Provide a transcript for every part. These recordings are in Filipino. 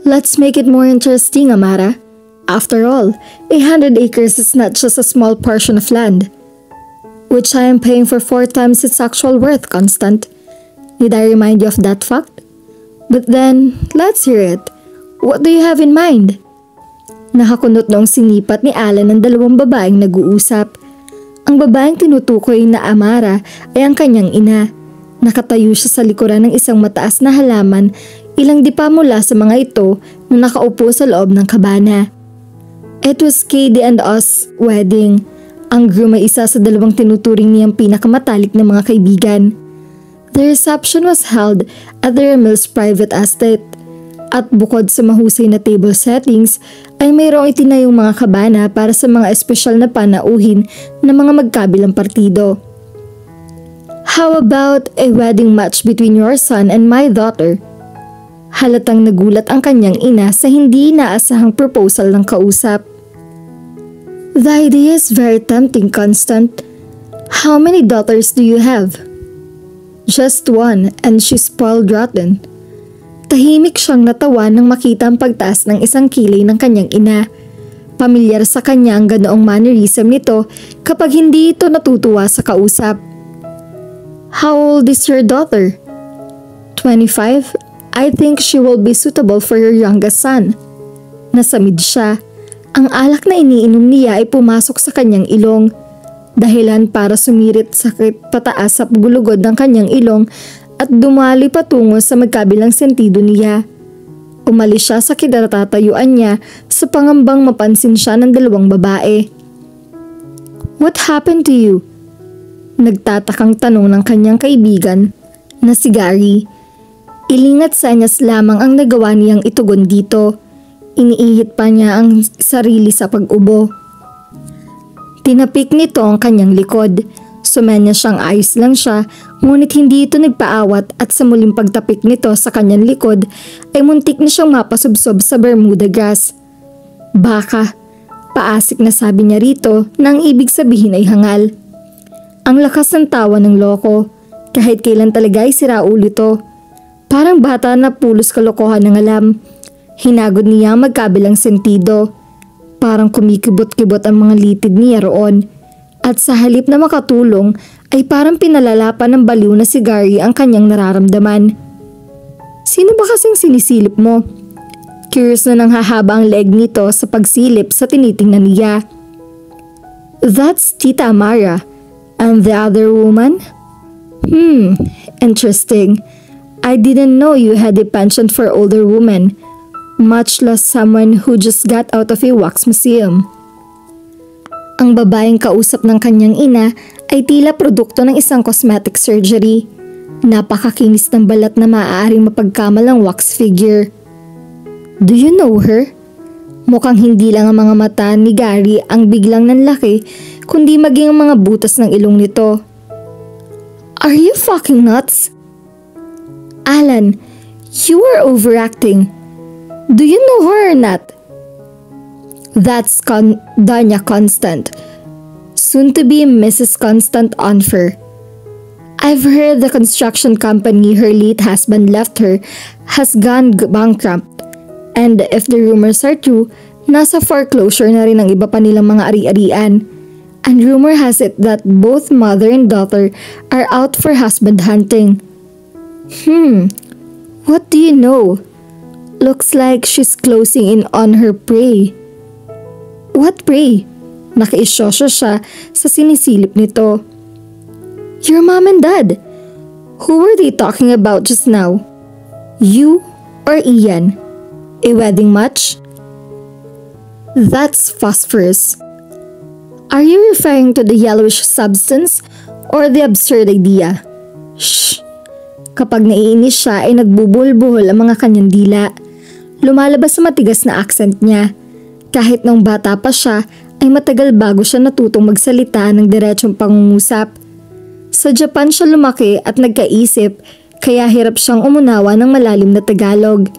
Let's make it more interesting, Amara. After all, 100 acres is not just a small portion of land, which I am paying for 4 times its actual worth, Constant. Did I remind you of that fact? But then, let's hear it. What do you have in mind? Nakakunot noong sinipat ni Alan ang dalawang babaeng nag-uusap. Ang babaeng tinutukoy na Amara ay ang kanyang ina. Nakatayo siya sa likuran ng isang mataas na halaman, ilang dipa mula sa mga ito na nakaupo sa loob ng kabana. It was Katie and Us wedding. Ang groom ay isa sa dalawang tinuturing niyang pinakamatalik na mga kaibigan. The reception was held at the Ramils private estate. At bukod sa mahusay na table settings, ay mayroong itinayong mga kabana para sa mga espesyal na panauhin ng mga magkabilang partido. How about a wedding match between your son and my daughter? Halatang nagulat ang kanyang ina sa hindi inaasahang proposal ng kausap. The idea is very tempting, Constant. How many daughters do you have? Just one, and she's spoiled rotten. Tahimik siyang natawa nang makita ang pagtaas ng isang kilay ng kanyang ina. Pamilyar sa kanya ang ganoong mannerism nito kapag hindi ito natutuwa sa kausap. How old is your daughter? 25. I think she will be suitable for your youngest son. Nasamid siya. Ang alak na iniinom niya ay pumasok sa kanyang ilong. Dahilan para sumirit sakit pataas sa gulugod ng kanyang ilong at dumaloy patungo sa magkabilang sentido niya. Umalis siya sa kinatatayuan niya sa pangambang mapansin siya ng dalawang babae. What happened to you? Nagtatakang tanong ng kanyang kaibigan na si Gary. Ilingat senyas lamang ang nagawa niyang itugon dito. Iniihit pa niya ang sarili sa pag-ubo. Tinapik nito ang kanyang likod. Sumenya siyang ayos lang siya, ngunit hindi ito nagpaawat at sa muling pagtapik nito sa kanyang likod ay muntik na siyang mapasubsob sa Bermuda grass. Baka, paasik na sabi niya rito na ang ibig sabihin ay hangal. Ang lakas ng tawa ng loko, kahit kailan talaga ay siraulo ito. Parang bata na pulos kalokohan ng alam. Hinagod niya ang magkabilang sentido. Parang kumikibot-kibot ang mga litid niya roon. At sa halip na makatulong ay parang pinalalapan ng baliw na si Gary ang kanyang nararamdaman. Sino ba kasing sinisilip mo? Curious na nanghahaba ang leg nito sa pagsilip sa tinitingnan niya. That's Tita Amara. And the other woman? Interesting. I didn't know you had a penchant for older women, much less someone who just got out of a wax museum. Ang babaeng kausap ng kanyang ina ay tila produkto ng isang cosmetic surgery. Napakakinis ng balat na maaaring mapagkamalang wax figure. Do you know her? Mukhang hindi lang ang mga mata ni Gary ang biglang nanlaki, kundi maging ang mga butas ng ilong nito. Are you fucking nuts? Alan, you are overacting. Do you know her or not? That's Danya Constant, soon to be Mrs. Constant Onfer. I've heard the construction company her late husband left her has gone bankrupt. And if the rumors are true, nasa foreclosure na rin ang iba pa nilang mga ari-arian. And rumor has it that both mother and daughter are out for husband hunting. What do you know? Looks like she's closing in on her prey. What prey? Nakiisyosyo siya sa sinisilip nito. Your mom and dad. Who were they talking about just now? You or Ian? A wedding match? That's phosphorus. Are you referring to the yellowish substance or the absurd idea? Shh! Kapag naiinis siya ay nagbubulbuhol ang mga kanyang dila. Lumalabas sa matigas na accent niya. Kahit nung bata pa siya ay matagal bago siya natutong magsalita ng diretsong pangungusap. Sa Japan siya lumaki at nagkaisip kaya hirap siyang umunawa ng malalim na Tagalog.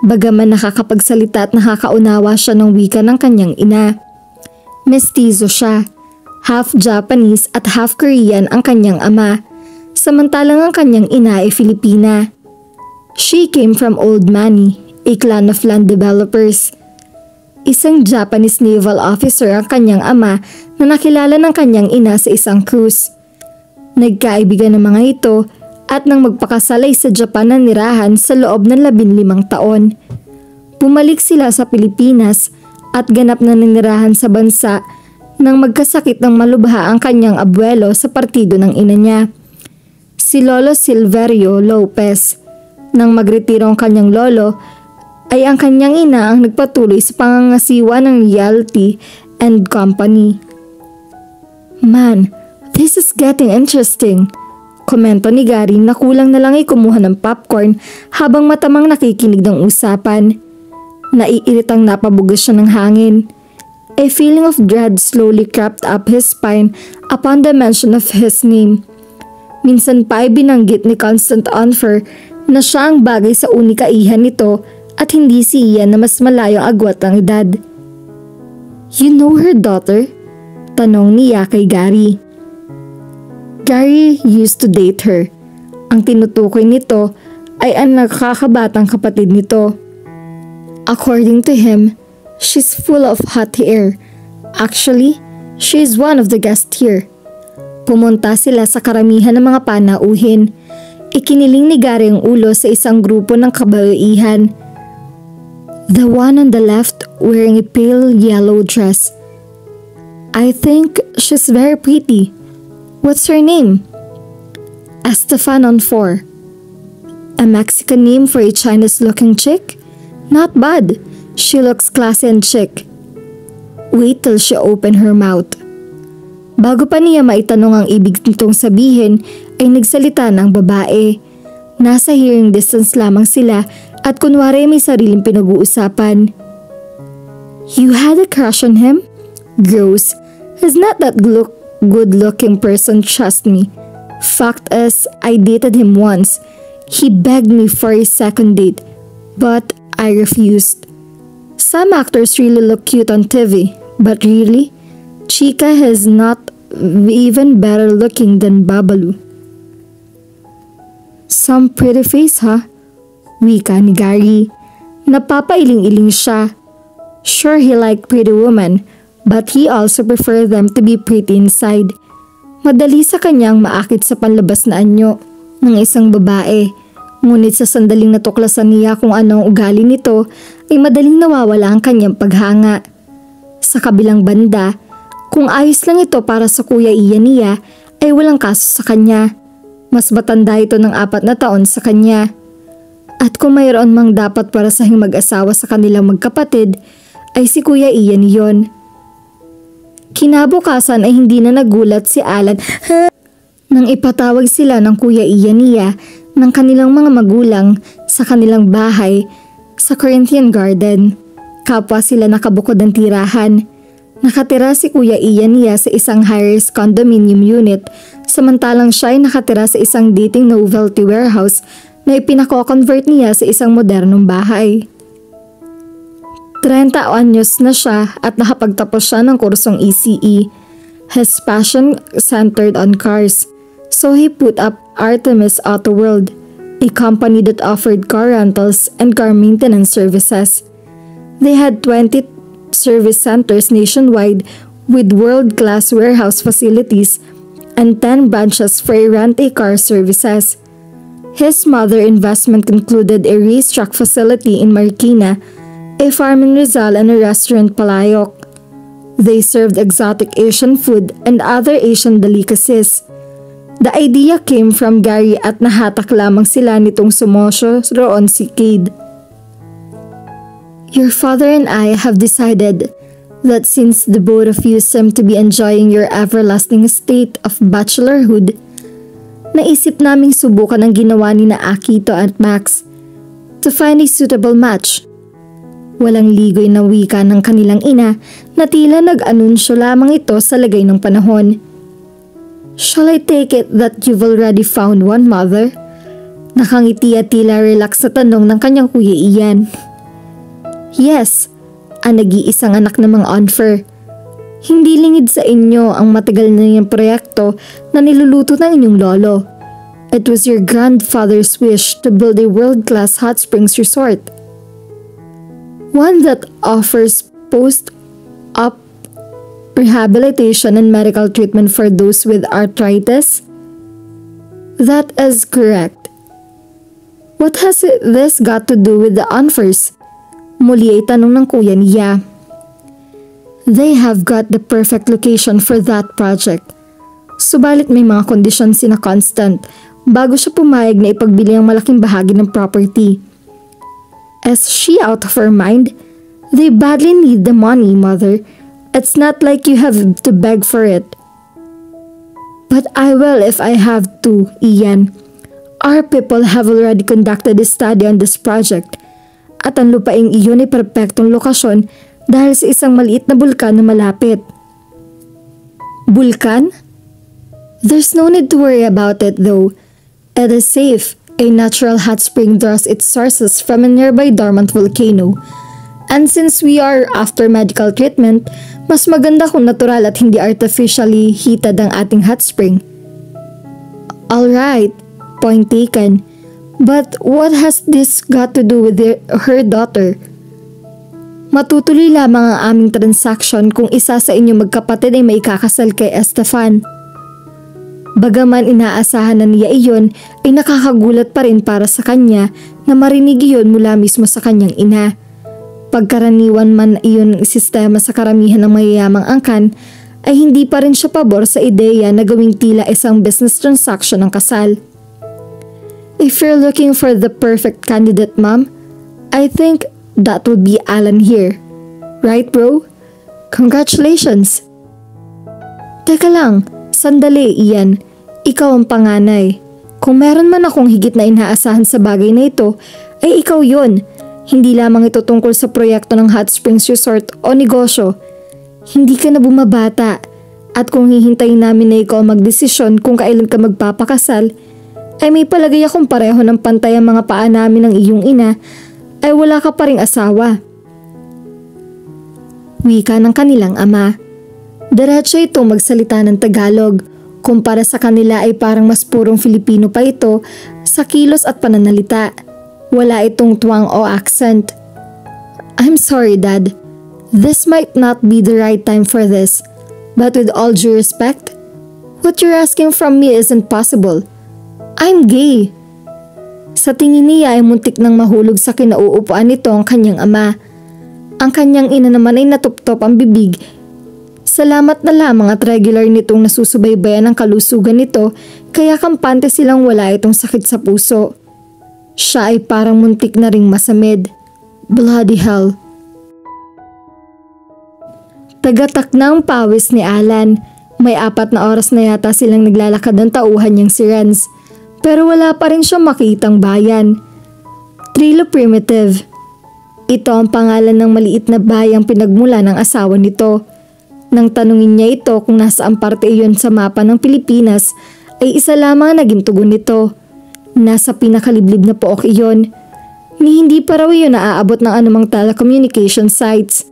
Bagaman nakakapagsalita at nakakaunawa siya ng wika ng kanyang ina. Mestizo siya. Half Japanese at half Korean ang kanyang ama, samantalang ang kanyang ina ay Filipina. She came from Old Manny, a clan of land developers. Isang Japanese naval officer ang kanyang ama na nakilala ng kanyang ina sa isang cruise. Nagkaibigan ng mga ito at nang magpakasalay sa Japan na nirahan sa loob ng 15 taon. Bumalik sila sa Pilipinas at ganap na ninirahan sa bansa nang magkasakit ng malubha ang kanyang abuelo sa partido ng ina niya, si Lolo Silverio Lopez. Nang magretiro ang kanyang lolo, ay ang kanyang ina ang nagpatuloy sa pangangasiwa ng Realty and Company. "Man, this is getting interesting," komento ni Gary na kulang na lang ay kumuha ng popcorn habang matamang nakikinig ng usapan. Naiiritang napabugas siya ng hangin. A feeling of dread slowly crept up his spine upon the mention of his name. Minsan pa ay binanggit ni Constant Onfer na siya ang bagay sa unikaihan nito at hindi si Ian na mas malayong agwat ang edad. "You know her daughter?" tanong niya kay Gary. Gary used to date her. Ang tinutukoy nito ay ang nakakabatang kapatid nito. According to him, she's full of hot air. Actually, she is one of the guests here. Pumunta sila sa karamihan ng mga panauhin. Ikiniling ni Gary ang ulo sa isang grupo ng kababaihan. The one on the left wearing a pale yellow dress. "I think she's very pretty. What's her name?" "Estefan Onfor." "A Mexican name for a Chinese-looking chick? Not bad. She looks classy and chic." Wait till she open her mouth. Bago pa niya maitanong ang ibig nitong sabihin, ay nagsalita ng babae. Nasa hearing distance lamang sila at kunwari may sariling pinag-uusapan. "You had a crush on him? Gross. He's not that good-looking person, trust me. Fact is, I dated him once. He begged me for a second date, but I refused. Some actors really look cute on TV, but really, Chica is not even better looking than Babalu." "Some pretty face, huh?" Wika ni Gary. Napapailing-iling siya. Sure, he liked pretty women, but he also preferred them to be pretty inside. Madali sa kanyang maakit sa panlabas na anyo ng isang babae. Ngunit sa sandaling natuklasan niya kung ano ang ugali nito, ay madaling nawawala ang kanyang paghanga. Sa kabilang banda, kung ayos lang ito para sa kuya Ian niya, ay walang kaso sa kanya. Mas matanda ito ng 4 na taon sa kanya. At kung mayroon mang dapat para sa mag-asawa sa kanilang magkapatid, ay si kuya Ian yon. Kinabukasan ay hindi na nagulat si Alan nang ipatawag sila ng kuya Ian niya ng kanilang mga magulang sa kanilang bahay sa Corinthian Garden. Kapwa sila nakabukod ng tirahan. Nakatira si Kuya Ian niya sa isang high-rise condominium unit, samantalang siya ay nakatira sa isang dating novelty warehouse na ipinako-convert niya sa isang modernong bahay. 30 anyos na siya at nakapagtapos siya ng kursong ECE. His passion centered on cars, so he put up Artemis Auto World, a company that offered car rentals and car maintenance services. They had 20 service centers nationwide with world-class warehouse facilities and 10 branches for rent-a-car services. His mother investment included a racetrack facility in Marikina, a farm in Rizal and a restaurant Palayok. They served exotic Asian food and other Asian delicacies. The idea came from Gary at nahatak lamang sila nitong sumosyo roon si Cade. "Your father and I have decided that since the both of you seem to be enjoying your everlasting state of bachelorhood, naisip naming subukan ang ginawa ni na Akito at Max to find a suitable match." Walang ligoy na wika ng kanilang ina na tila nag-anunsyo lamang ito sa lagay ng panahon. "Shall I take it that you've already found one, mother?" Nakangiti at tila relax sa tanong ng kanyang kuya Ian. "Yes, ang nag-iisang anak ng mga Onfer. Hindi lingid sa inyo ang matagal na niyang proyekto na niluluto ng inyong lolo. It was your grandfather's wish to build a world-class hot springs resort." One that offers post-op rehabilitation and medical treatment for those with arthritis? That is correct. What has this got to do with the Unfers? Muli ay tanong ng kuya niya. They have got the perfect location for that project. Subalit may mga kondisyon sina Constant bago siya pumayag na ipagbili ang malaking bahagi ng property. Is she out of her mind? They badly need the money, mother. It's not like you have to beg for it. But I will if I have to, Ian. Our people have already conducted a study on this project. At ang lupaing iyon ay perpektong lokasyon dahil sa isang maliit na bulkan na malapit. Bulkan? There's no need to worry about it though. It is safe. A natural hot spring draws its sources from a nearby dormant volcano. And since we are after medical treatment, mas maganda kung natural at hindi artificially heated ang ating hot spring. Alright, point taken. But what has this got to do with her daughter? Matutuloy lamang ang aming transaction kung isa sa inyong magkapatid ay maikakasal kay Estefan. Bagaman inaasahan na niya iyon, ay nakakagulat pa rin para sa kanya na marinig iyon mula mismo sa kanyang ina. Pagkaraniwan man iyon ang sistema sa karamihan ng mayayamang angkan, ay hindi pa rin siya pabor sa ideya na gawing tila isang business transaction ang kasal. If you're looking for the perfect candidate, Mom, I think that would be Alan here. Right, bro? Congratulations! Teka lang, sandali, Ian. Ikaw ang panganay. Kung meron man akong higit na inaasahan sa bagay na ito, ay ikaw yon. Hindi lamang ito tungkol sa proyekto ng Hot Springs Resort o negosyo. Hindi ka na bumabata. At kung hihintayin namin na ikaw magdesisyon kung kailan ka magpapakasal, ay may palagay akong pareho ng pantay ang mga paa namin ng iyong ina, ay wala ka pa ring asawa. Wika ng kanilang ama. Diretso ito magsalita ng Tagalog. Kumpara sa kanila ay parang mas purong Filipino pa ito sa kilos at pananalita. Wala itong tuwang o accent. I'm sorry, Dad. This might not be the right time for this. But with all due respect, what you're asking from me isn't possible. I'm gay. Sa tingin niya ay muntik nang mahulog sa kinauupuan nito ang kanyang ama. Ang kanyang ina naman ay natuptop ang bibig. Salamat na lamang at regular nitong nasusubaybayan ang kalusugan nito kaya kampante silang wala itong sakit sa puso. Siya ay parang muntik na ring masamid. Bloody hell. Tagatak na ang pawis ni Alan. May 4 na oras na yata silang naglalakad ng tauhan niyang si Renz. Pero wala pa rin siyang makitang bayan. Trilo Primitive. Ito ang pangalan ng maliit na bayang pinagmula ng asawa nito. Nang tanungin niya ito kung nasaan parte iyon sa mapa ng Pilipinas, ay isa lamang naging tugon nito. Nasa pinakaliblib na pook iyon. Ni hindi pa raw iyon naaabot ng anumang telecommunication sites.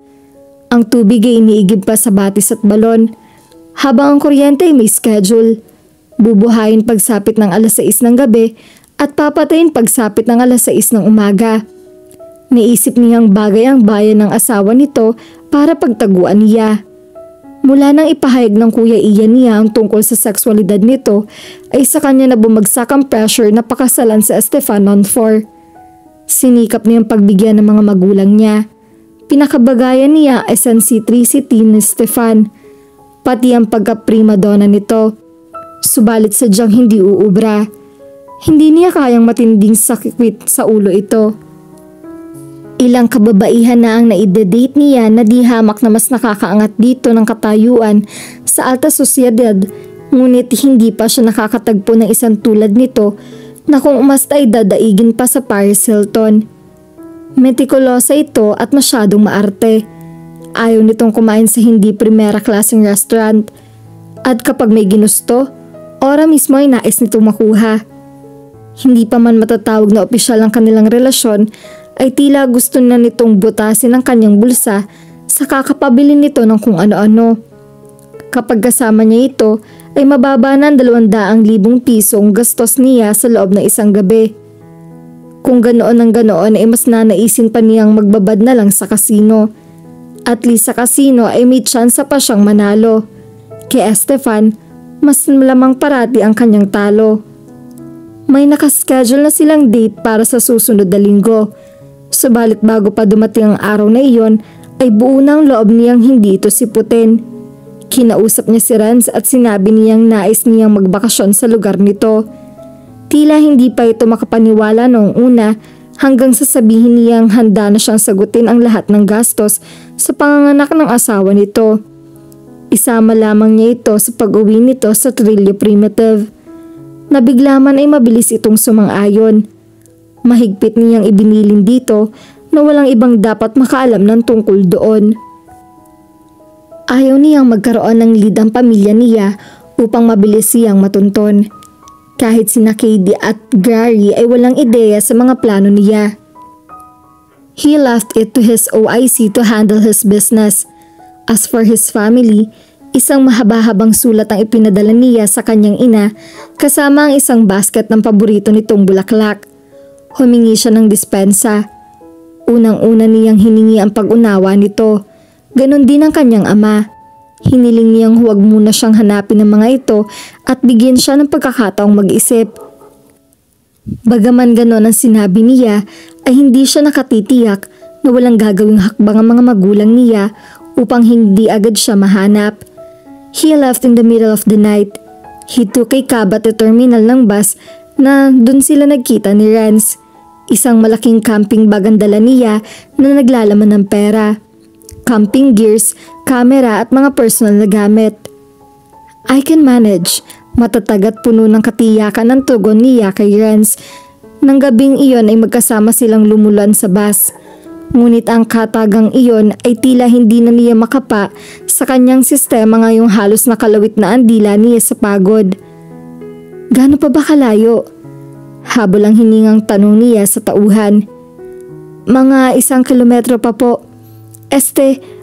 Ang tubig ay iniigib pa sa batis at balon, habang ang kuryente ay may schedule. Bubuhayin pagsapit ng alas 6 ng gabi at papatayin pagsapit ng alas 6 ng umaga. Naisip niyang bagay ang bayan ng asawa nito para pagtaguan niya. Mula nang ipahayag ng Kuya Ian niya ang tungkol sa sexualidad nito, ay sa kanya na bumagsak ang pressure na pakasalan sa Estefan on 4. Sinikap niyang pagbigyan ng mga magulang niya. Pinakabagayan niya ang eccentricity ni Stefan, pati ang pagka-prima donna nito. Subalit sadyang hindi uubra. Hindi niya kayang matinding sakit sa ulo ito. Ilang kababaihan na ang naidedate niya na di hamak na mas nakakaangat dito ng katayuan sa alta sosyedad, ngunit hindi pa siya nakakatagpo ng isang tulad nito na kung umasta ay dadaigin pa sa Paris Hilton. Metikulosa ito at masyadong maarte. Ayaw nitong kumain sa hindi primera klaseng restaurant. At kapag may ginusto, ora mismo ay nais nitong makuha. Hindi pa man matatawag na opisyal ang kanilang relasyon, ay tila gusto na nitong butasin ang kanyang bulsa sa kakapabili nito ng kung ano-ano. Kapag kasama niya ito, ay mababa ng 200,000 piso ang gastos niya sa loob ng isang gabi. Kung ganoon ang ganoon ay mas nanaisin pa niyang magbabad na lang sa kasino. At least sa kasino ay may tsansa pa siyang manalo. Kay Estefan, mas malamang parati ang kanyang talo. May nakaschedule na silang date para sa susunod na linggo. Subalit bago pa dumating ang araw na iyon, ay buo ng loob niyang hindi ito siputin. Kinausap niya si Renz at sinabi niyang nais niyang magbakasyon sa lugar nito. Tila hindi pa ito makapaniwala noong una hanggang sasabihin niyang handa na siyang sagutin ang lahat ng gastos sa panganganak ng asawa nito. Isama lamang niya ito sa pag-uwi nito sa Trillo Primitive. Nabigla man ay mabilis itong sumang-ayon. Mahigpit niyang ibinilin dito na walang ibang dapat makaalam ng tungkol doon. Ayaw niyang magkaroon ng lead ang pamilya niya upang mabilis siyang matunton. Kahit sina Katie at Gary ay walang ideya sa mga plano niya. He left it to his OIC to handle his business. As for his family, isang mahaba-habang sulat ang ipinadala niya sa kanyang ina kasama ang isang basket ng paborito nitong bulaklak. Humingi siya ng dispensa. Unang-una niyang hiningi ang pag-unawa nito. Ganon din ang kanyang ama. Hiniling niyang huwag muna siyang hanapin ng mga ito at bigyan siya ng pagkakataong mag-isip. Bagaman ganon ang sinabi niya ay hindi siya nakatitiyak na walang gagawing hakbang ang mga magulang niya upang hindi agad siya mahanap. He left in the middle of the night. He took a cab at the terminal ng bus na dun sila nagkita ni Renz. Isang malaking camping bag ang dala niya na naglalaman ng pera, camping gears, camera at mga personal na gamit. I can manage, matatag at puno ng katiyakan ng tugon niya kay Renz. Nang gabing iyon ay magkasama silang lumulan sa bus. Ngunit ang katagang iyon ay tila hindi na niya makapa sa kanyang sistema ngayong halos nakalawit na ang dila niya sa pagod. Gaano pa ba kalayo? Habol ang hiningang tanong niya sa tauhan. Mga 1 kilometro pa po.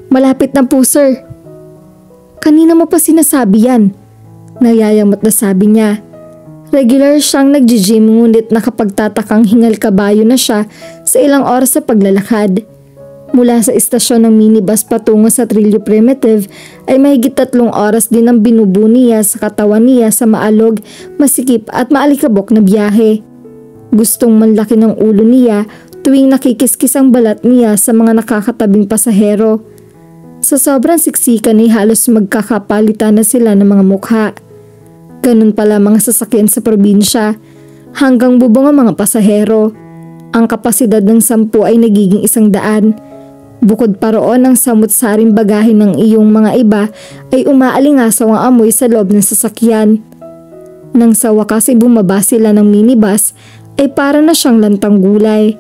Malapit na po sir. Kanina mo pa sinasabi yan. Nayayamot na sabi niya. Regular siyang nag-gym ngunit nakapagtatakang hingal kabayo na siya sa ilang oras sa paglalakad. Mula sa istasyon ng minibus patungo sa Trillo Primitive ay mahigit 3 oras din ang binubuo niya sa katawan niya sa maalog, masikip at maalikabok na biyahe. Gustong manlaki ng ulo niya tuwing nakikiskis ang balat niya sa mga nakakatabing pasahero. Sa sobrang siksikan ay halos magkakapalitan na sila ng mga mukha. Ganun pala mga sasakyan sa probinsya, hanggang bubong ang mga pasahero. Ang kapasidad ng 10 ay nagiging 100. Bukod pa roon ang samut-saring bagahe ng iyong mga iba ay umaalingasaw ang amoy sa loob ng sasakyan. Nang sa wakas ay bumaba sila ng minibus ay para na siyang lantang gulay.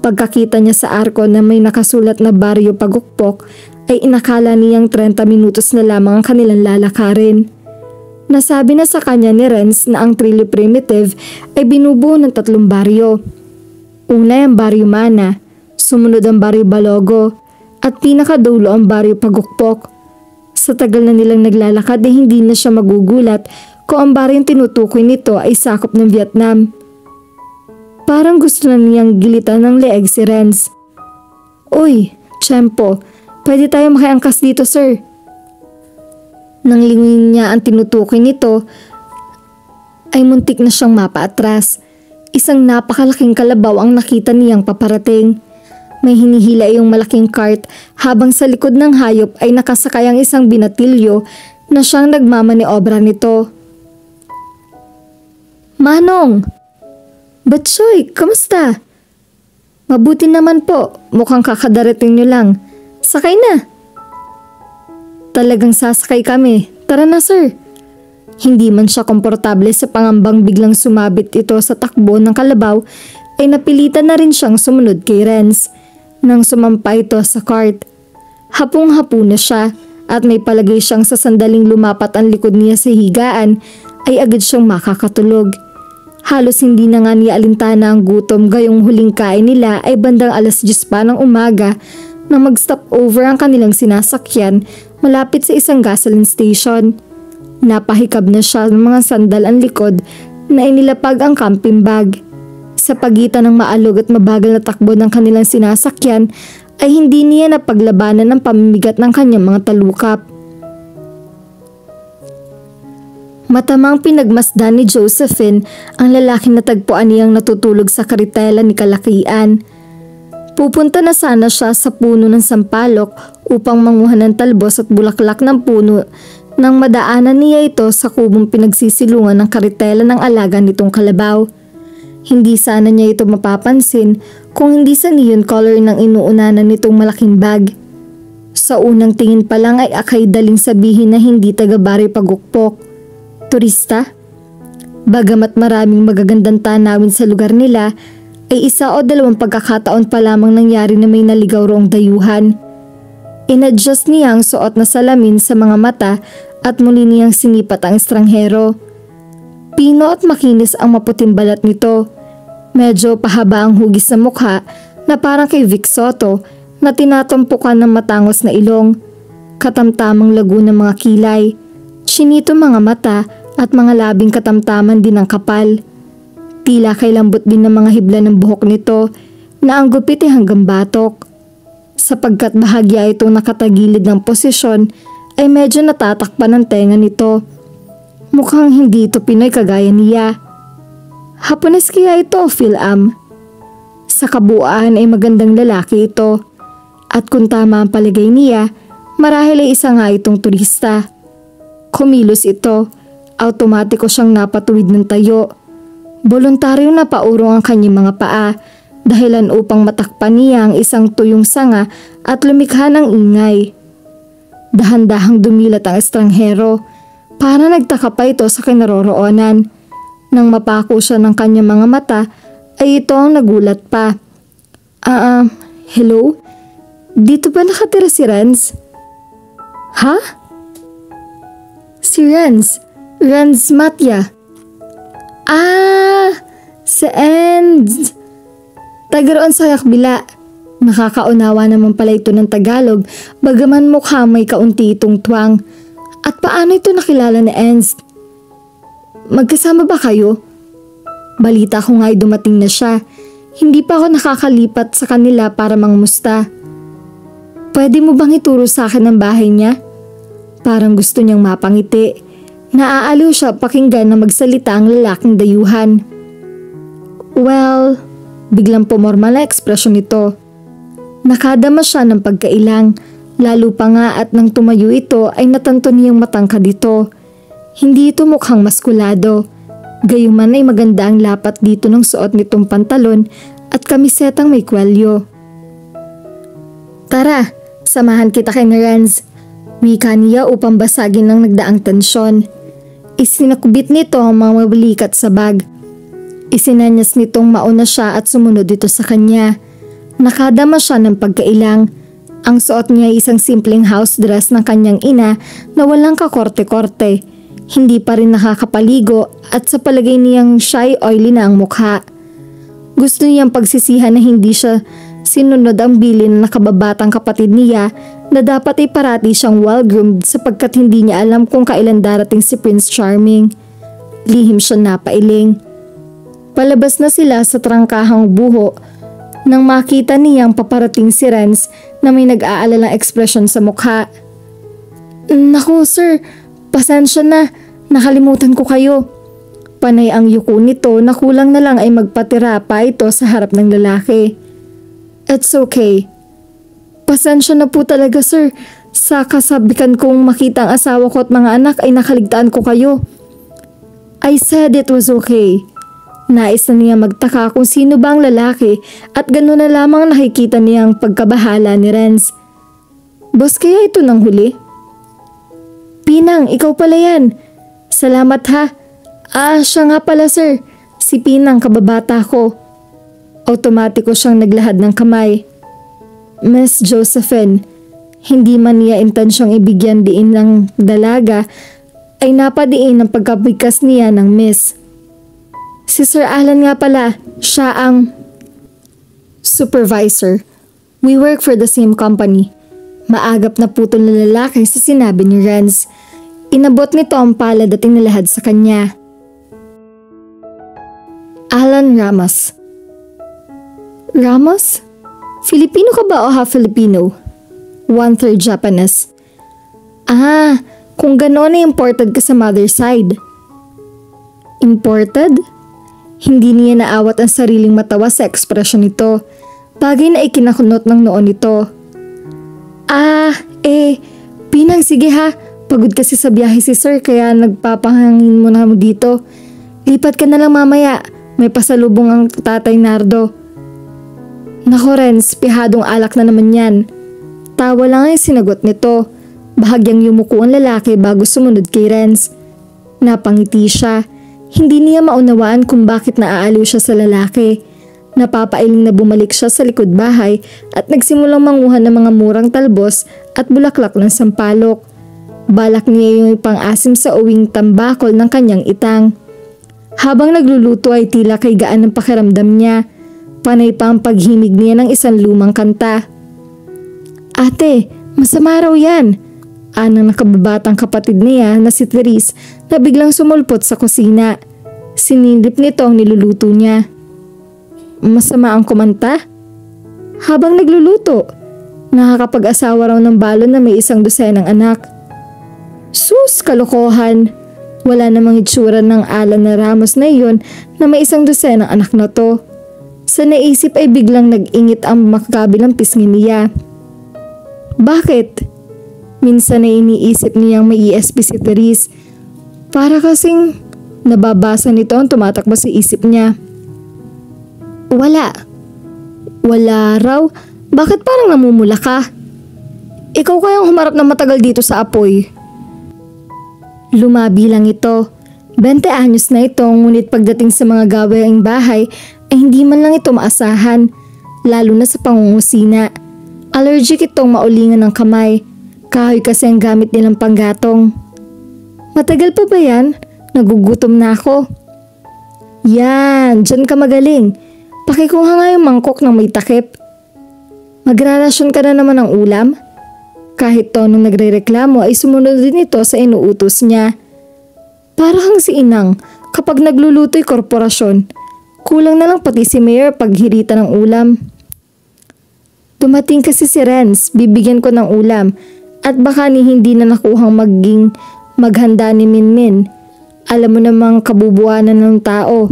Pagkakita niya sa arko na may nakasulat na Baryo Pagukpok ay inakala niyang 30 minutos na lamang ang kanilang lalakarin. Nasabi na sa kanya ni Renz na ang Trillo Primitive ay binubuo ng 3 baryo. Una ang Baryo Mana, sumunod ang Baryo Balogo, at pinakadulo ang Baryo Pagukpok. Sa tagal na nilang naglalakad ay hindi na siya magugulat kung ang baryong tinutukoy nito ay sakop ng Vietnam. Parang gusto na niyang gilitan ng leeg si Renz. Uy, tiyempo, pwede tayo makiangkas dito sir. Nang linguin niya ang tinutukoy nito, ay muntik na siyang mapaatras. Isang napakalaking kalabaw ang nakita niyang paparating. May hinihila yung malaking cart habang sa likod ng hayop ay nakasakay ang isang binatilyo na siyang nagmamaniobra nito. Manong! Batsoy, kamusta? Mabuti naman po, mukhang kakadarating niyo lang. Sakay na! Talagang sasakay kami. Tara na sir. Hindi man siya komportable sa pangambang biglang sumabit ito sa takbo ng kalabaw ay napilitan na rin siyang sumunod kay Renz. Nang sumampa ito sa cart, hapong-hapo na siya at may palagay siyang sa sandaling lumapat ang likod niya sa higaan ay agad siyang makakatulog. Halos hindi na nga niya alintana ang gutom gayong huling kain nila ay bandang 10:00 pa ng umaga nang mag-stop over ang kanilang sinasakyan malapit sa isang gasoline station. Napahikab na siya ng mga sandal ang likod na inilapag ang camping bag. Sa pagitan ng maalog at mabagal na takbo ng kanilang sinasakyan ay hindi niya napaglabanan ng pamimigat ng kanyang mga talukap. Matamang pinagmasdan ni Josephine ang lalaking natagpuan niyang natutulog sa karitela ni Kalakian. Pupunta na sana siya sa puno ng sampalok upang manguha ng talbos at bulaklak ng puno nang madaanan niya ito sa kubong pinagsisilungan ng karitela ng alaga nitong kalabaw. Hindi sana niya ito mapapansin kung hindi sa neon color ng inuunanan nitong malaking bag. Sa unang tingin pa lang ay akay daling sabihin na hindi taga-Baryo Pagukpok. Turista? Bagamat maraming magagandang tanawin sa lugar nila, ay 1 o 2 pagkakataon pa lamang nangyari na may naligaw roong dayuhan. Inadjust niya ang suot na salamin sa mga mata at muli niyang sinipat ang estranghero. Pino at makinis ang maputing balat nito. Medyo pahaba ang hugis sa mukha na parang kay Vic Soto na tinatampukan ng matangos na ilong. Katamtamang lago ng mga kilay, chinito mga mata at mga labing katamtaman din ang kapal. Tila kay lambot din ng mga hibla ng buhok nito na ang gupit ay hanggang batok. Sapagkat bahagya itong nakatagilid ng posisyon ay medyo natatakpan ang tenga nito. Mukhang hindi ito Pinoy kagaya niya. Hapones kaya ito, Phil-Am. Sa kabuuan ay magandang lalaki ito. At kung tama ang palagay niya, marahil ay isa nga itong turista. Kumilos ito, automatiko siyang napatuwid ng tayo. Voluntaryong napaurong ang kanyang mga paa, dahilan upang matakpan niya ang isang tuyong sanga at lumikha ng ingay. Dahan-dahang dumilat ang estranghero, para nagtaka pa ito sa kinaroroonan. Nang mapako siya ng kanyang mga mata, ay ito ang nagulat pa. Hello? Dito ba nakatira si Renz? Ha? Si Renz. Renz Matya. Si Enz. Tagaroon sa kakbila. Nakakaunawa naman pala ito ng Tagalog, bagaman mukha may kaunti itong tuwang. At paano ito nakilala ni Enz? Magkasama ba kayo? Balita ko nga'y dumating na siya. Hindi pa ako nakakalipat sa kanila para mangmusta. Pwede mo bang ituro sa akin ang bahay niya? Parang gusto niyang mapangiti. Naaaliw siya pakinggan na magsalita ang lalaking dayuhan. Well, biglang pumormal na ekspresyon nito. Nakadama siya ng pagkailang, lalo pa nga at nang tumayo ito ay natanto niyang matangkad dito. Hindi ito mukhang maskulado. Gayuman ay maganda ang lapat dito ng suot nitong pantalon at kamisetang may kwelyo. Tara, samahan kita kay Renz. Wika niya upang basagin ng nagdaang tensyon. Isinakubit nito ang mga balikat sa bag. Isinanyas nitong mauna siya at sumunod ito sa kanya. Nakadama siya ng pagkailang. Ang suot niya ay isang simpleng house dress ng kanyang ina na walang kakorte-korte. Hindi pa rin nakakapaligo at sa palagay niyang shy oily na ang mukha. Gusto niyang pagsisihan na hindi siya sinunod ang bilin ng nakababatang kapatid niya na dapat ay parati siyang well-groomed sapagkat hindi niya alam kung kailan darating si Prince Charming. Lihim siya napailing. Palabas na sila sa trangkahang buho nang makita niyang paparating si Renz na may nag-aalalang ekspresyon sa mukha. Naku sir, pasensya na, nakalimutan ko kayo. Panay ang yuko nito na kulang na lang ay magpatira pa ito sa harap ng lalaki. It's okay. Pasensya na po talaga sir, sa kasabikan kong makita ang asawa ko at mga anak ay nakaligtaan ko kayo. I said it was okay. Nais na niya magtaka kung sino ba ang lalaki at gano'n na lamang nakikita niya ang pagkabahala ni Renz. Boss kaya ito nang huli? Pinang, ikaw pala yan. Salamat ha. Siya nga pala sir. Si Pinang, kababata ko. Automatiko siyang naglahad ng kamay. Miss Josephine, hindi man niya intensyong ibigyan diin ng dalaga, ay napadiin ang pagkabigkas niya ng miss. Si Sir Alan nga pala, siya ang supervisor. We work for the same company. Maagap na putol na lalaki sa sinabi ni Renz. Inabot nito ang palad at inilahad sa kanya. Alan Ramos, Ramos? Filipino ka ba o half Filipino? 1/3 Japanese. Ah, kung gano'n ay imported ka sa mother side. Imported? Hindi niya naawat ang sariling matawa sa ekspresyon nito. Bagay na ikinakunot ng noon nito. Pinang sige ha. Pagod kasi sa biyahe si sir kaya nagpapahangin mo na dito. Lipat ka na lang mamaya. May pasalubong ang tatay Nardo. Nako Renz, pihadong alak na naman yan. Tawa lang ay sinagot nito. Bahagyang yumuko ang lalaki bago sumunod kay Renz. Napangiti siya. Hindi niya maunawaan kung bakit naaaliw siya sa lalaki. Napapailing na bumalik siya sa likod bahay at nagsimulang manguha ng mga murang talbos at bulaklak ng sampalok. Balak niya yung pang-asim sa uwing tambakol ng kanyang itang. Habang nagluluto ay tila kay gaan ng pakiramdam niya. Panay pa ang paghimig niya ng isang lumang kanta. Ate, masama raw yan. Anang nakababatang kapatid niya na si Therese na biglang sumulpot sa kusina. Sinilip nito ang niluluto niya. Masama ang kumanta? Habang nagluluto, nakakapag-asawa raw ng balon na may 1 dosenang anak. Sus, kalokohan! Wala namang itsura ng Alan na Ramos na iyon na may 1 dosenang anak na to. Sa naisip ay biglang nag-ingit ang makakabilang pisngi niya. Bakit? Minsan ay iniisip niyang may ESP si Therese. Para kasing nababasa nito ang tumatakbo sa isip niya. Wala. Wala raw? Bakit parang namumula ka? Ikaw kayang humarap na matagal dito sa apoy. Lumabi lang ito. 20 anyos na ito, ngunit pagdating sa mga gawaing bahay ay hindi man lang ito maasahan, lalo na sa pangungusina. Allergic itong maulingan ng kamay. Kahoy kasi ang gamit nilang panggatong. Matagal pa ba yan? Nagugutom na ako. Yan, dyan ka magaling. Pakikuha nga yung mangkok ng may takip. Magrarasyon ka na naman ng ulam? Kahit tonong nagrereklamo ay sumunod din ito sa inuutos niya. Para kang si Inang kapag nagluluto'y korporasyon. Kulang na lang pati si Mayor paghirita ng ulam. Dumating kasi si Renz, bibigyan ko ng ulam. At baka ni hindi na nakuhang maging maghanda ni Minmin. Alam mo namang kabubuanan ng tao.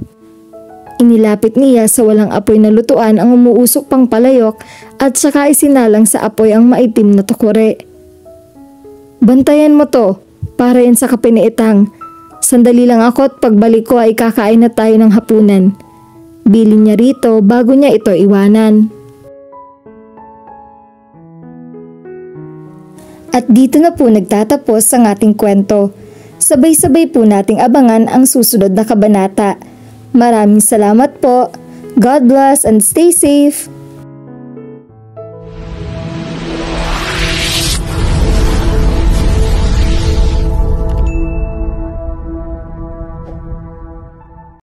Inilapit niya sa walang apoy na lutuan ang umuusok pang palayok at saka isinalang sa apoy ang maitim na tukure. Bantayan mo to, para yan sa kape ni Itang. Sandali lang ako at pagbalik ko ay kakain na tayo ng hapunan. Bilin niya rito bago niya ito iwanan. At dito na po nagtatapos ang ating kwento. Sabay-sabay po nating abangan ang susunod na kabanata. Maraming salamat po. God bless and stay safe.